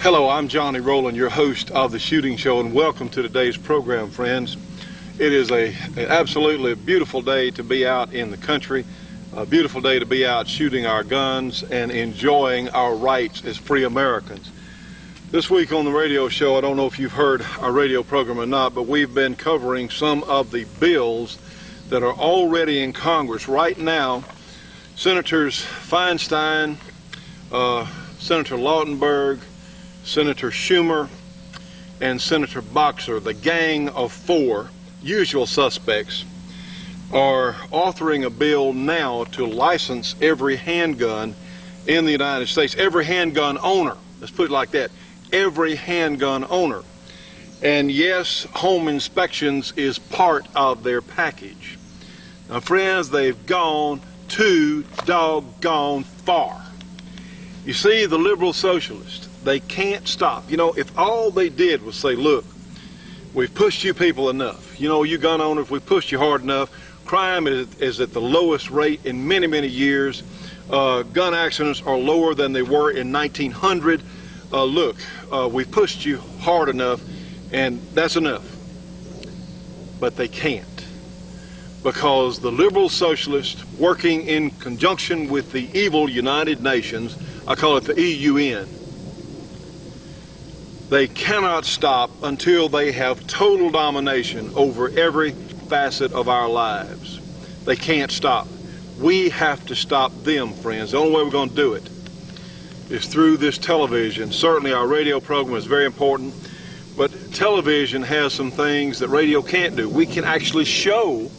Hello, I'm Johnny Rowland, your host of The Shooting Show, and welcome to today's program, friends. It is an absolutely beautiful day to be out in the country, a beautiful day to be out shooting our guns and enjoying our rights as free Americans. This week on the radio show, I don't know if you've heard our radio program or not, but we've been covering some of the bills that are already in Congress. Right now, Senators Feinstein, Senator Lautenberg, Senator Schumer, and Senator Boxer, the gang of four usual suspects, are authoring a bill now to license every handgun in the United States. Every handgun owner, let's put it like that, every handgun owner. And yes, home inspections is part of their package. Now friends, they've gone too doggone far. You see, the liberal socialists, they can't stop. You know, if all they did was say, look, we've pushed you people enough. You know, you gun owners, we've pushed you hard enough. Crime is at the lowest rate in many, many years. Gun accidents are lower than they were in 1900. Look, we've pushed you hard enough, and that's enough. But they can't. Because the liberal socialists, working in conjunction with the evil United Nations, I call it the EUN, they cannot stop until they have total domination over every facet of our lives. They can't stop. We have to stop them, friends. The only way we're going to do it is through this television. Certainly our radio program is very important, but television has some things that radio can't do. We can actually show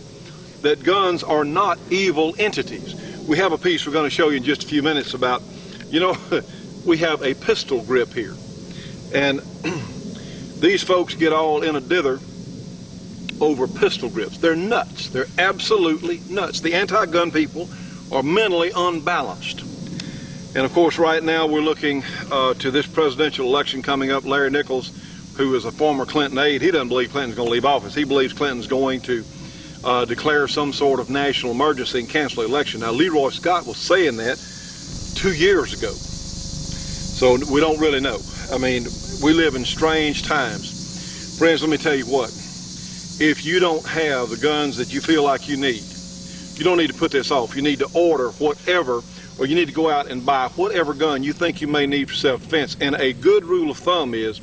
that guns are not evil entities. We have a piece we're going to show you in just a few minutes about, you know, we have a pistol grip here. And these folks get all in a dither over pistol grips. They're nuts. They're absolutely nuts. The anti-gun people are mentally unbalanced. And of course, right now we're looking to this presidential election coming up. Larry Nichols, who is a former Clinton aide, he doesn't believe Clinton's going to leave office. He believes Clinton's going to declare some sort of national emergency and cancel the election. Now, Leroy Scott was saying that 2 years ago. So we don't really know. I mean, we live in strange times. Friends, let me tell you what. If you don't have the guns that you feel like you need, you don't need to put this off. You need to order whatever, or you need to go out and buy whatever gun you think you may need for self-defense. And a good rule of thumb is,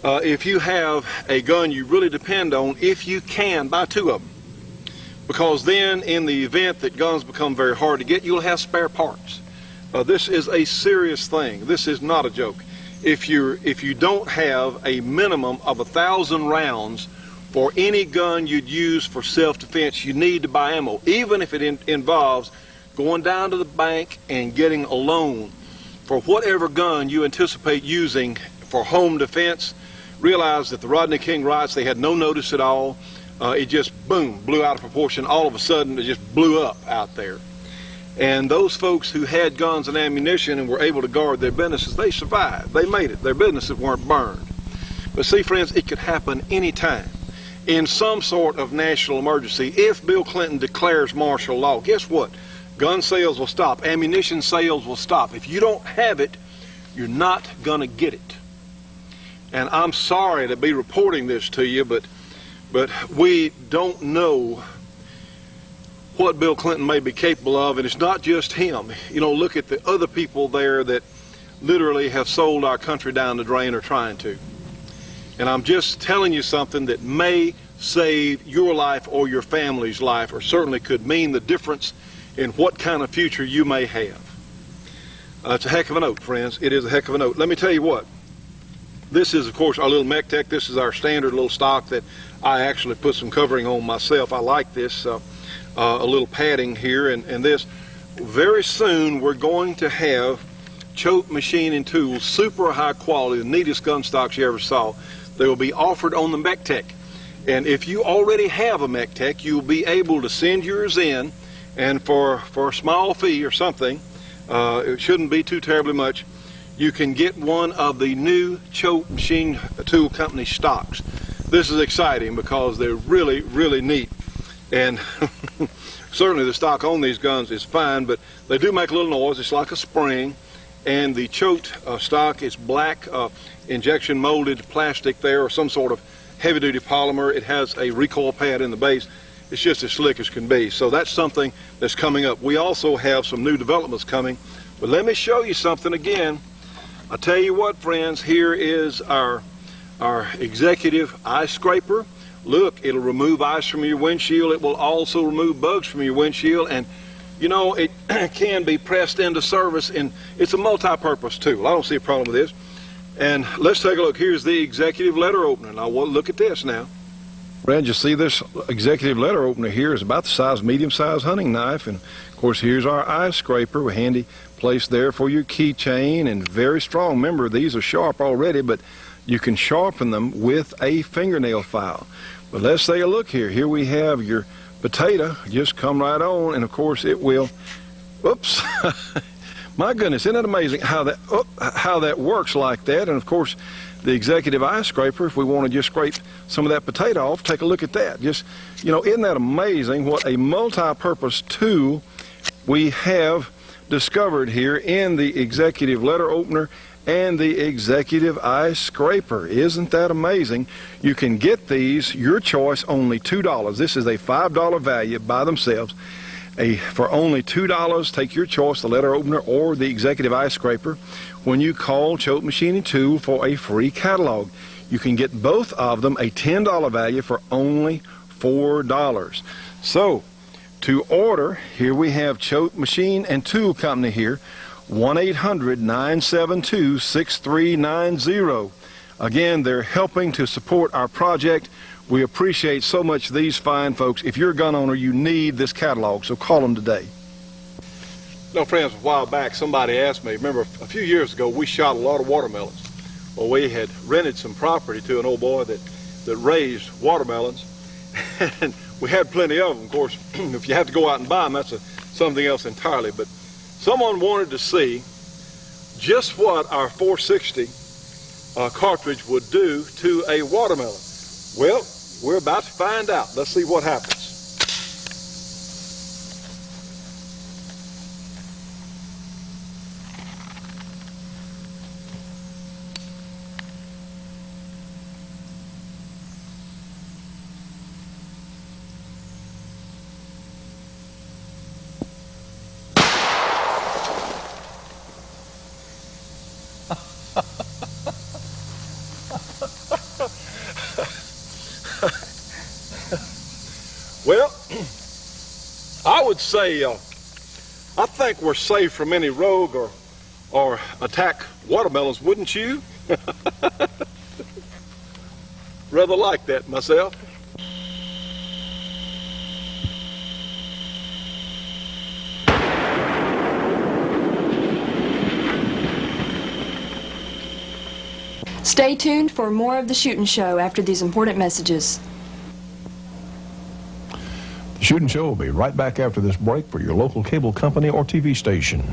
if you have a gun you really depend on, if you can, buy two of them. Because then, in the event that guns become very hard to get, you'll have spare parts. This is a serious thing. This is not a joke. If you don't have a minimum of 1,000 rounds for any gun you'd use for self-defense, you need to buy ammo, even if it involves going down to the bank and getting a loan for whatever gun you anticipate using for home defense. Realize that the Rodney King riots, they had no notice at all. It just, boom, blew out of proportion. All of a sudden, it just blew up out there. And those folks who had guns and ammunition and were able to guard their businesses, they survived. They made it. Their businesses weren't burned. But see, friends, it could happen anytime in some sort of national emergency. If Bill Clinton declares martial law, guess what? Gun sales will stop. Ammunition sales will stop. If you don't have it, you're not going to get it. And I'm sorry to be reporting this to you, but we don't know what Bill Clinton may be capable of, and it's not just him. You know, look at the other people there that literally have sold our country down the drain or trying to. And I'm just telling you something that may save your life or your family's life, or certainly could mean the difference in what kind of future you may have. It's a heck of a note, friends. It is a heck of a note. Let me tell you what. This is, of course, our little mech tech. This is our standard little stock that I actually put some covering on myself. I like this. A little padding here, and this. Very soon we're going to have choke machining tools, super high quality, the neatest gun stocks you ever saw. They will be offered on the mech tech. And if you already have a mech tech, you'll be able to send yours in, and for a small fee or something, it shouldn't be too terribly much, you can get one of the new choke machine tool company stocks. This is exciting because they're really, really neat. And certainly the stock on these guns is fine, but they do make a little noise. It's like a spring. And the choked stock is black injection molded plastic there, or some sort of heavy duty polymer. It has a recoil pad in the base. It's just as slick as can be. So that's something that's coming up. We also have some new developments coming, but let me show you something again. I tell you what, friends, here is our executive ice scraper. Look, it'll remove ice from your windshield. It will also remove bugs from your windshield, and you know, it can be pressed into service, and it's a multi-purpose tool. I don't see a problem with this. And let's take a look. Here's the executive letter opener. Now look at this now. Brad, you see this executive letter opener here is about the size, medium-sized hunting knife, and of course here's our ice scraper, a handy place there for your keychain, and very strong. Remember, these are sharp already, but you can sharpen them with a fingernail file. But let's take a look here. Here we have your potato. Just come right on, and of course it will. Oops! My goodness, isn't that amazing how that works like that? And of course, the executive ice scraper, if we want to just scrape some of that potato off, take a look at that. Just, you know, isn't that amazing what a multi-purpose tool we have discovered here in the executive letter opener and the executive ice scraper. Isn't that amazing? You can get these, your choice, only $2. This is a $5 value by themselves. For only $2, take your choice, the letter opener or the executive ice scraper, when you call Choate Machining Tool for a free catalog. You can get both of them, a $10 value, for only $4. So, to order, here we have Choate Machine and Tool Company here, 1-800-972-6390. Again, they're helping to support our project. We appreciate so much these fine folks. If you're a gun owner, you need this catalog, so call them today. No, friends, a while back somebody asked me, remember a few years ago we shot a lot of watermelons. Well, we had rented some property to an old boy that raised watermelons, and we had plenty of them. Of course, if you have to go out and buy them, that's something else entirely. But someone wanted to see just what our 460 cartridge would do to a watermelon. Well, we're about to find out. Let's see what happens. Well, I would say I think we're safe from any rogue or attack watermelons, wouldn't you? Rather like that myself. Stay tuned for more of the Shootin' Show after these important messages. The Shootin' Show will be right back after this break for your local cable company or TV station.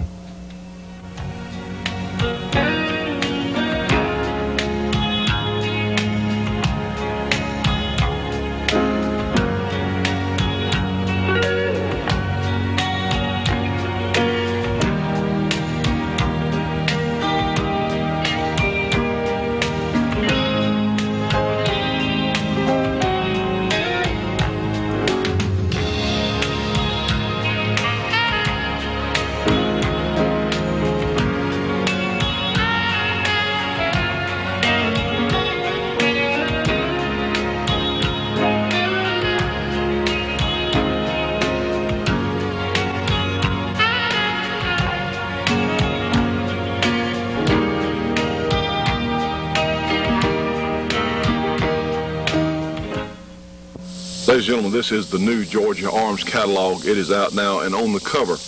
Ladies and gentlemen, this is the new Georgia Arms catalog. It is out now, and on the cover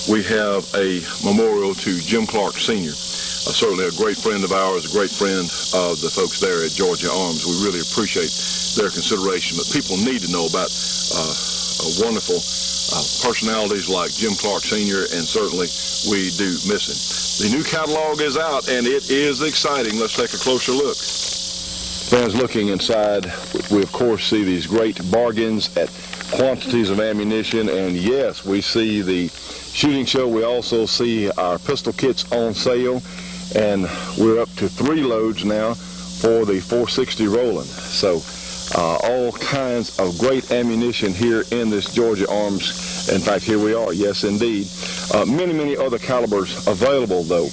we have a memorial to Jim Clark Sr., certainly a great friend of ours, a great friend of the folks there at Georgia Arms. We really appreciate their consideration, but people need to know about wonderful personalities like Jim Clark Sr., and certainly we do miss him. The new catalog is out, and it is exciting. Let's take a closer look. Friends, looking inside, we of course see these great bargains at quantities of ammunition, and yes, we see the shooting show. We also see our pistol kits on sale, and we're up to 3 loads now for the 460 Rowland. So all kinds of great ammunition here in this Georgia Arms. In fact, here we are, yes indeed. Many other calibers available though.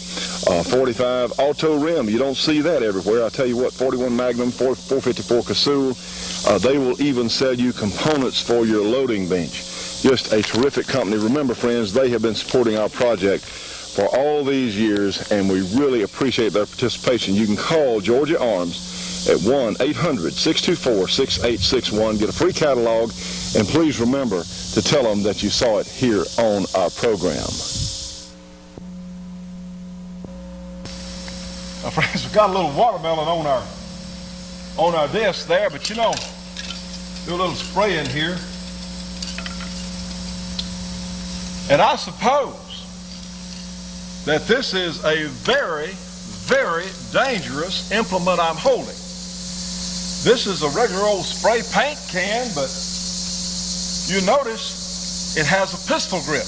45 auto rim, you don't see that everywhere. I tell you what, 41 Magnum, 454 Casull, they will even sell you components for your loading bench. Just a terrific company. Remember, friends, they have been supporting our project for all these years, and we really appreciate their participation. You can call Georgia Arms at 1-800-624-6861. Get a free catalog, and please remember to tell them that you saw it here on our program. Now, friends, we've got a little watermelon on our desk there, but you know, do a little spray in here. And I suppose that this is a very, very dangerous implement I'm holding. This is a regular old spray paint can, but you notice it has a pistol grip.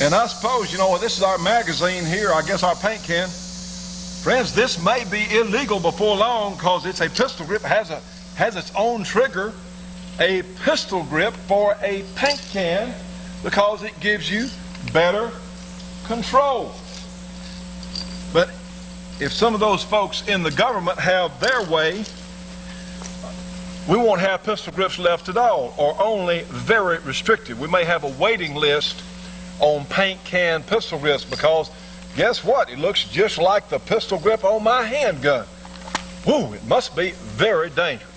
And I suppose, you know, this is our magazine here, I guess our paint can. Friends, this may be illegal before long because it's a pistol grip, has its own trigger, a pistol grip for a paint can, because it gives you better control. But if some of those folks in the government have their way, we won't have pistol grips left at all, or only very restricted. We may have a waiting list on paint can pistol grips, because guess what? It looks just like the pistol grip on my handgun. Woo, it must be very dangerous.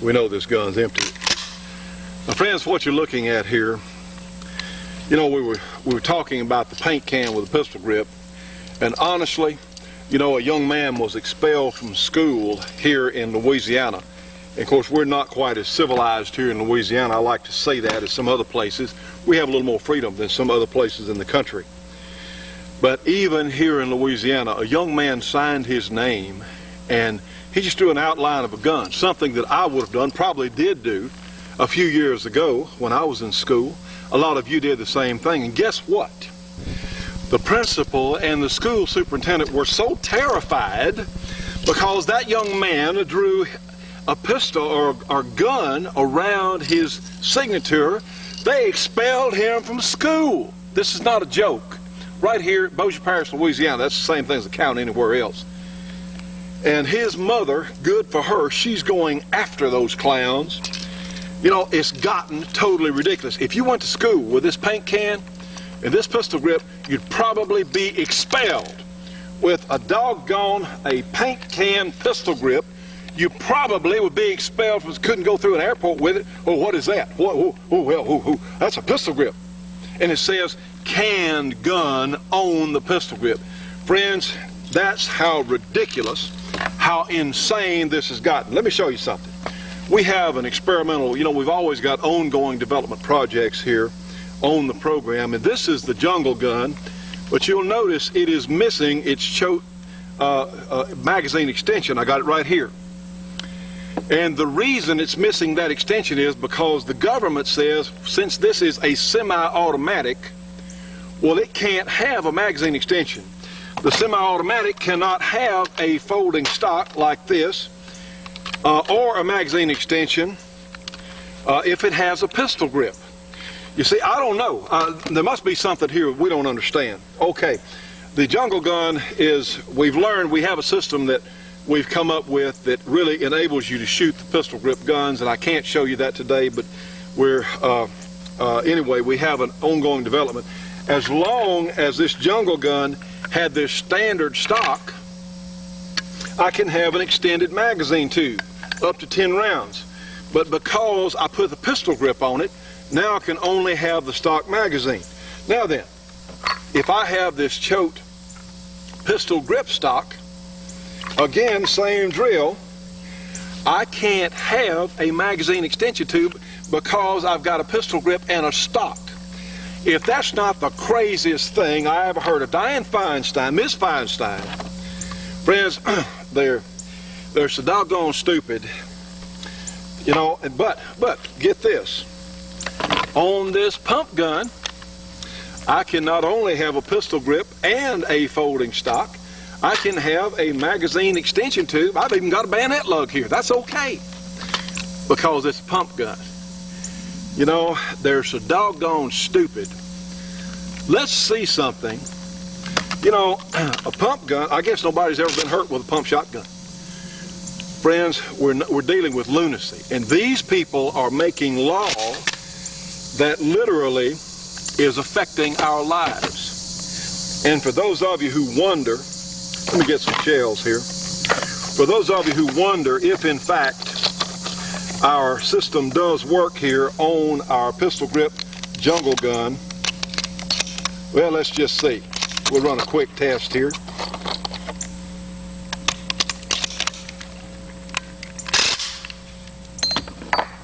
We know this gun's empty. Now, friends, what you're looking at here, you know, we were talking about the paint can with a pistol grip, and honestly, you know, a young man was expelled from school here in Louisiana. And of course, we're not quite as civilized here in Louisiana. I like to say that as some other places. We have a little more freedom than some other places in the country. But even here in Louisiana, a young man signed his name, and he just drew an outline of a gun, something that I would have done, probably did do a few years ago when I was in school. A lot of you did the same thing, and guess what? The principal and the school superintendent were so terrified because that young man drew a pistol or gun around his signature, they expelled him from school. This is not a joke. Right here at Bossier Parish, Louisiana, that's the same thing as the county anywhere else. And his mother, good for her, she's going after those clowns. You know, it's gotten totally ridiculous. If you went to school with this paint can and this pistol grip, you'd probably be expelled. With a paint can pistol grip, you probably would be expelled because you couldn't go through an airport with it. Oh, what is that? That's a pistol grip. And it says canned gun on the pistol grip. Friends, that's how ridiculous, how insane this has gotten. Let me show you something. We have an experimental, you know, we've always got ongoing development projects here on the program, and this is the jungle gun, but you'll notice it is missing its magazine extension. I got it right here. And the reason it's missing that extension is because the government says, since this is a semi-automatic, well, it can't have a magazine extension. The semi-automatic cannot have a folding stock like this, or a magazine extension if it has a pistol grip. You see, I don't know. There must be something here we don't understand. Okay, the jungle gun is, we've learned, we have a system that we've come up with that really enables you to shoot the pistol grip guns, and I can't show you that today, but we're, anyway, we have an ongoing development. As long as this jungle gun had this standard stock, I can have an extended magazine tube, up to 10 rounds. But because I put the pistol grip on it, now I can only have the stock magazine. Now then, if I have this choked pistol grip stock, again, same drill, I can't have a magazine extension tube because I've got a pistol grip and a stock. If that's not the craziest thing I ever heard of, Dianne Feinstein, Miss Feinstein, friends, they're so doggone stupid, you know. But get this, on this pump gun, I can not only have a pistol grip and a folding stock, I can have a magazine extension tube. I've even got a bayonet lug here. That's okay, because it's a pump gun. You know, they're so doggone stupid. Let's see something. You know, a pump gun, I guess nobody's ever been hurt with a pump shotgun. Friends, we're dealing with lunacy. And these people are making law that literally is affecting our lives. And for those of you who wonder, let me get some shells here. For those of you who wonder if in fact our system does work here on our pistol grip jungle gun, well, let's just see. We'll run a quick test here.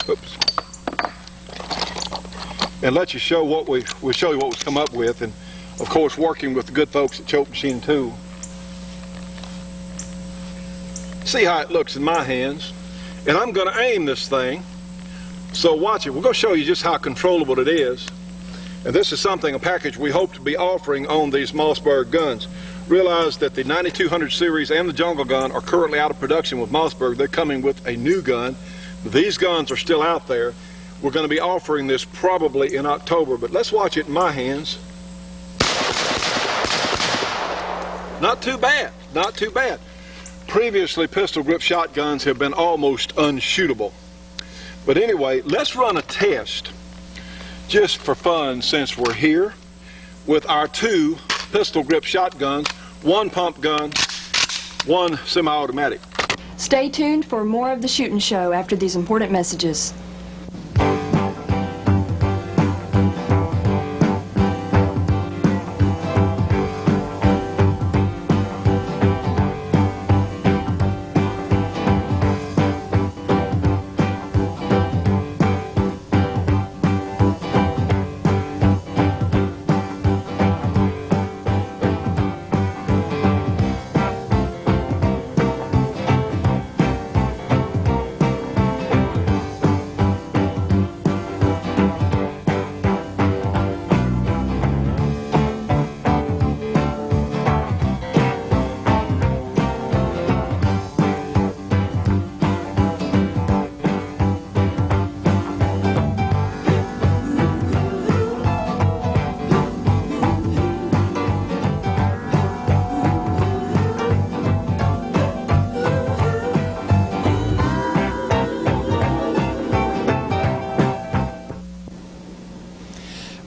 Oops. And let you show what we'll show you what we've come up with, and of course working with the good folks at Choke Machine Tool. See how it looks in my hands. And I'm going to aim this thing, so watch it. We're going to show you just how controllable it is. And this is something, a package we hope to be offering on these Mossberg guns. Realize that the 9200 series and the jungle gun are currently out of production with Mossberg. They're coming with a new gun. These guns are still out there. We're going to be offering this probably in October, but let's watch it in my hands. Not too bad, not too bad. Previously, pistol grip shotguns have been almost unshootable. But anyway, let's run a test, just for fun since we're here, with our two pistol grip shotguns, one pump gun, one semi-automatic. Stay tuned for more of the Shootin' Show after these important messages.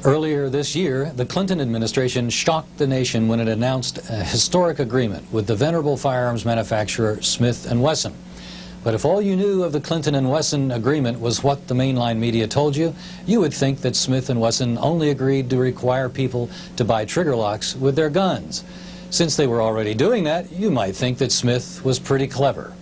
Earlier this year, the Clinton administration shocked the nation when it announced a historic agreement with the venerable firearms manufacturer Smith & Wesson. But if all you knew of the Clinton & Wesson agreement was what the mainline media told you, you would think that Smith & Wesson only agreed to require people to buy trigger locks with their guns. Since they were already doing that, you might think that Smith was pretty clever.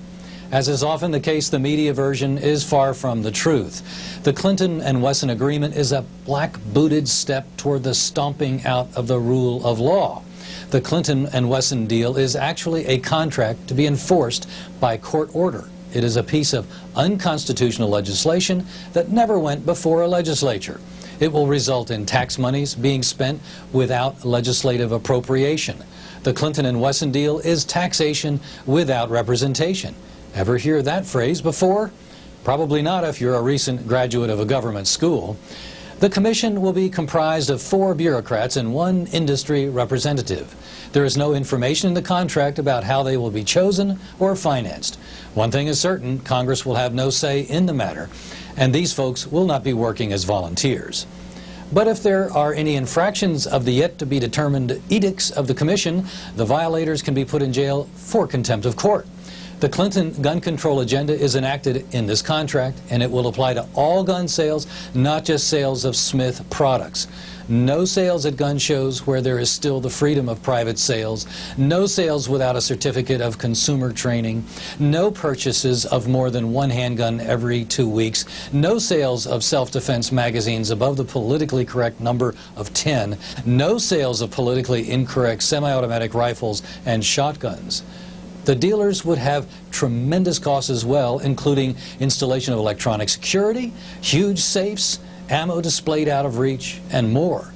As is often the case, the media version is far from the truth. The Clinton & Wesson agreement is a black-booted step toward the stomping out of the rule of law. The Clinton & Wesson deal is actually a contract to be enforced by court order. It is a piece of unconstitutional legislation that never went before a legislature. It will result in tax monies being spent without legislative appropriation. The Clinton & Wesson deal is taxation without representation. Ever hear that phrase before? Probably not if you're a recent graduate of a government school. The commission will be comprised of 4 bureaucrats and 1 industry representative. There is no information in the contract about how they will be chosen or financed. One thing is certain, Congress will have no say in the matter, and these folks will not be working as volunteers. But if there are any infractions of the yet-to-be-determined edicts of the commission, the violators can be put in jail for contempt of court. The Clinton gun control agenda is enacted in this contract, and it will apply to all gun sales, not just sales of Smith products. No sales at gun shows where there is still the freedom of private sales. No sales without a certificate of consumer training. No purchases of more than one handgun every 2 weeks. No sales of self-defense magazines above the politically correct number of 10. No sales of politically incorrect semi-automatic rifles and shotguns. The dealers would have tremendous costs as well, including installation of electronic security, huge safes, ammo displayed out of reach, and more.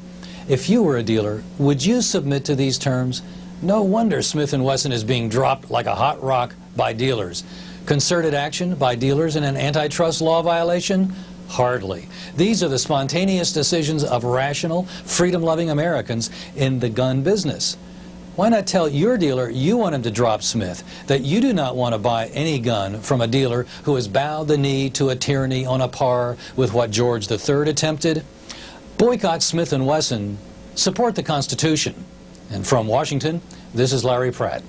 If you were a dealer, would you submit to these terms? No wonder Smith & Wesson is being dropped like a hot rock by dealers. Concerted action by dealers in an antitrust law violation? Hardly. These are the spontaneous decisions of rational, freedom-loving Americans in the gun business. Why not tell your dealer you want him to drop Smith, that you do not want to buy any gun from a dealer who has bowed the knee to a tyranny on a par with what George III attempted? Boycott Smith & Wesson. Support the Constitution. And from Washington, this is Larry Pratt.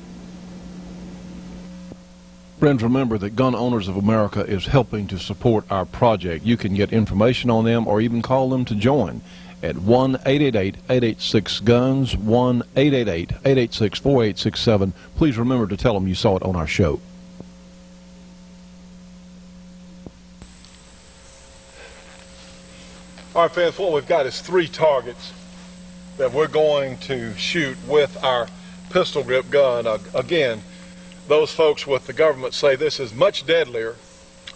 Friends, remember that Gun Owners of America is helping to support our project. You can get information on them or even call them to join at 1-888-886-GUNS, 1-888-886-4867. Please remember to tell them you saw it on our show. All right, fans, what we've got is 3 targets that we're going to shoot with our pistol grip gun. Again, those folks with the government say this is much deadlier.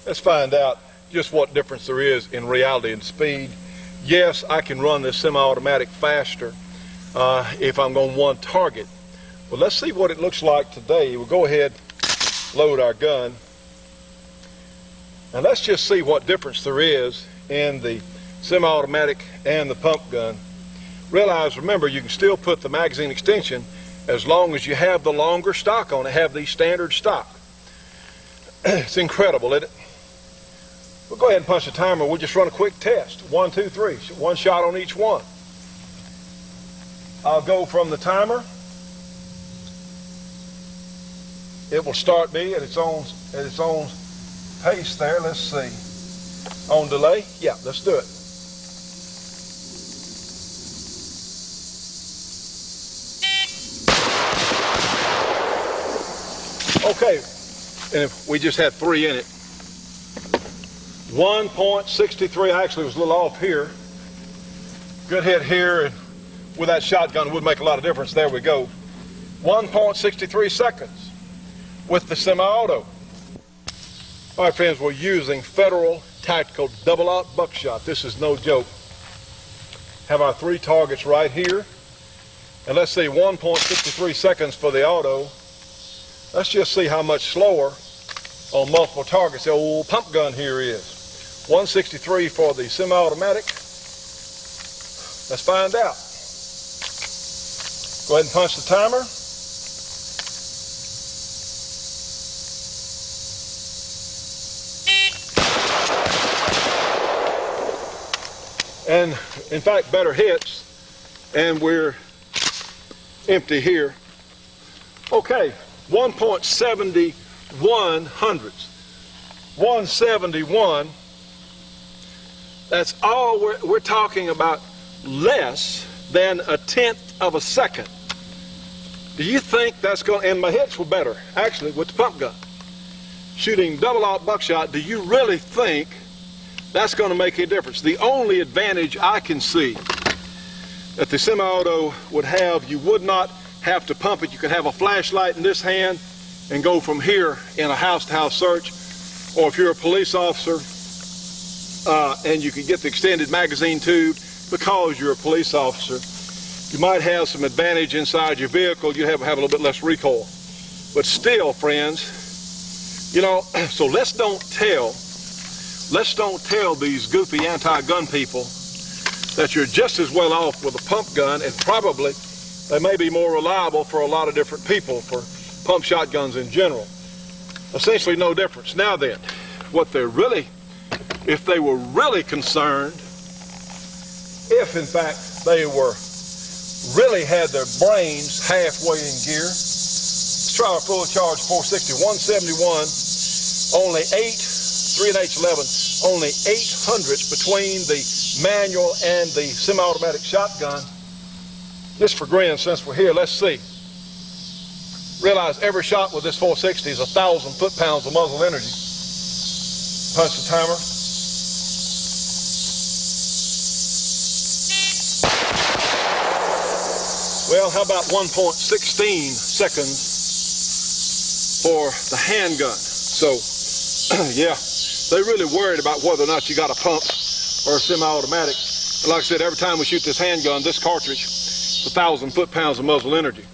Let's find out just what difference there is in reality and speed. Yes, I can run this semi-automatic faster if I'm on one target. Well, let's see what it looks like today. We'll go ahead, load our gun, and let's just see what difference there is in the semi-automatic and the pump gun. Realize, remember, you can still put the magazine extension as long as you have the longer stock on it, have the standard stock. It's incredible, isn't it? We'll go ahead and punch the timer. We'll just run a quick test. 1, 2, 3. One shot on each one. I'll go from the timer. It will start me at its own pace there. Let's see. On delay? Yeah, let's do it. Okay, and if we just had 3 in it. 1.63, actually was a little off here. Good hit here, and with that shotgun would make a lot of difference. There we go. 1.63 seconds with the semi-auto. All right, friends, we're using Federal Tactical double-aught buckshot. This is no joke. Have our 3 targets right here. And let's see, 1.63 seconds for the auto. Let's just see how much slower on multiple targets the old pump gun here is. 163 for the semi-automatic. Let's find out. Go ahead and punch the timer. And in fact, better hits. And we're empty here. Okay, 1.71 hundredths. 171. That's all we're talking about, less than 1/10 of a second. Do you think that's going to, and my hits were better, actually, with the pump gun. Shooting double-aught buckshot, do you really think that's going to make a difference? The only advantage I can see that the semi-auto would have, you would not have to pump it. You could have a flashlight in this hand and go from here in a house-to-house search, or if you're a police officer, and you can get the extended magazine tube because you're a police officer, you might have some advantage inside your vehicle. You have a little bit less recoil. But still, friends, you know, so let's don't tell these goofy anti-gun people that you're just as well off with a pump gun, and probably they may be more reliable for a lot of different people, for pump shotguns in general. Essentially no difference. Now then, what they're really, if they were really concerned, if in fact they were really had their brains halfway in gear, let's try a full charge 460, 171, only 3/811, only 800s between the manual and the semi-automatic shotgun. Just for grins, since we're here, let's see. Realize every shot with this 460 is 1,000 foot-pounds of muzzle energy. Punch the timer. Well, how about 1.16 seconds for the handgun? So, yeah, they really worried about whether or not you got a pump or a semi-automatic. Like I said, every time we shoot this handgun, this cartridge, it's 1,000 foot-pounds of muzzle energy.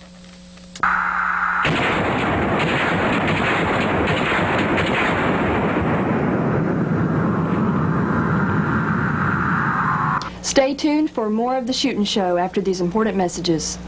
Stay tuned for more of the Shootin' Show after these important messages.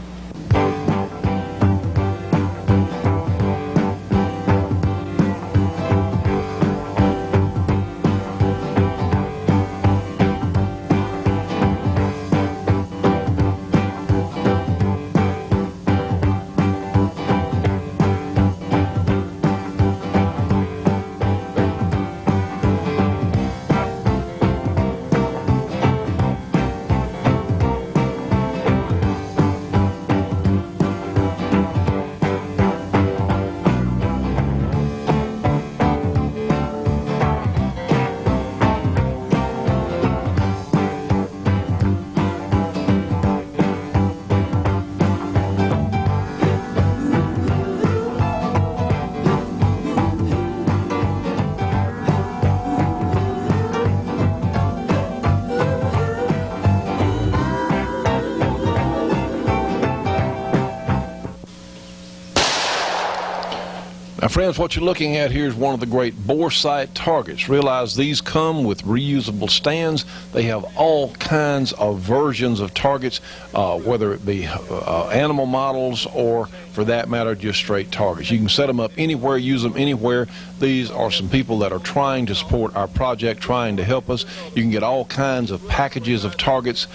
Now, friends, what you're looking at here is one of the great bore sight targets. Realize these come with reusable stands. They have all kinds of versions of targets, whether it be animal models or, for that matter, just straight targets. You can set them up anywhere, use them anywhere. These are some people that are trying to support our project, trying to help us. You can get all kinds of packages of targets,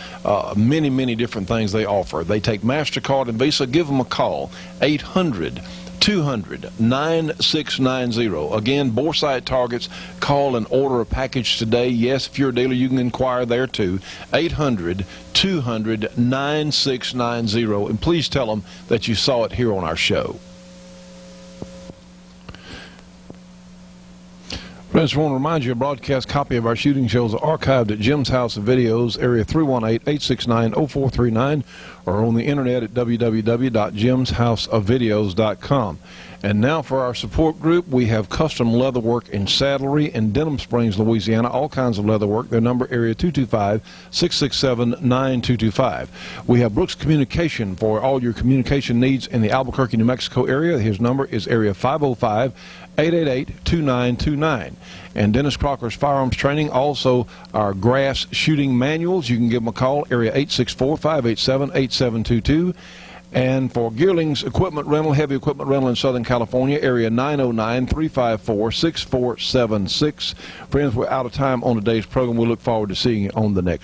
many, many different things they offer. They take MasterCard and Visa. Give them a call, 800-200-9690. Again, bore sight targets. Call and order a package today. Yes, if you're a dealer, you can inquire there too. 800-200-9690. And please tell them that you saw it here on our show. Friends, I want to remind you a broadcast copy of our shooting shows are archived at Jim's House of Videos, area 318-869-0439, or on the internet at www.jimshouseofvideos.com. And now for our support group, we have Custom Leatherwork in Saddlery in Denham Springs, Louisiana. All kinds of leatherwork. Their number, area 225-667-9225. We have Brooks Communication for all your communication needs in the Albuquerque, New Mexico area. His number is area 505-888-2929. And Dennis Crocker's Firearms Training, also our grass shooting manuals. You can give them a call, area 864-587-8722. And for Gearling's equipment rental, heavy equipment rental in Southern California, area 909-354-6476. Friends, we're out of time on today's program. We look forward to seeing you on the next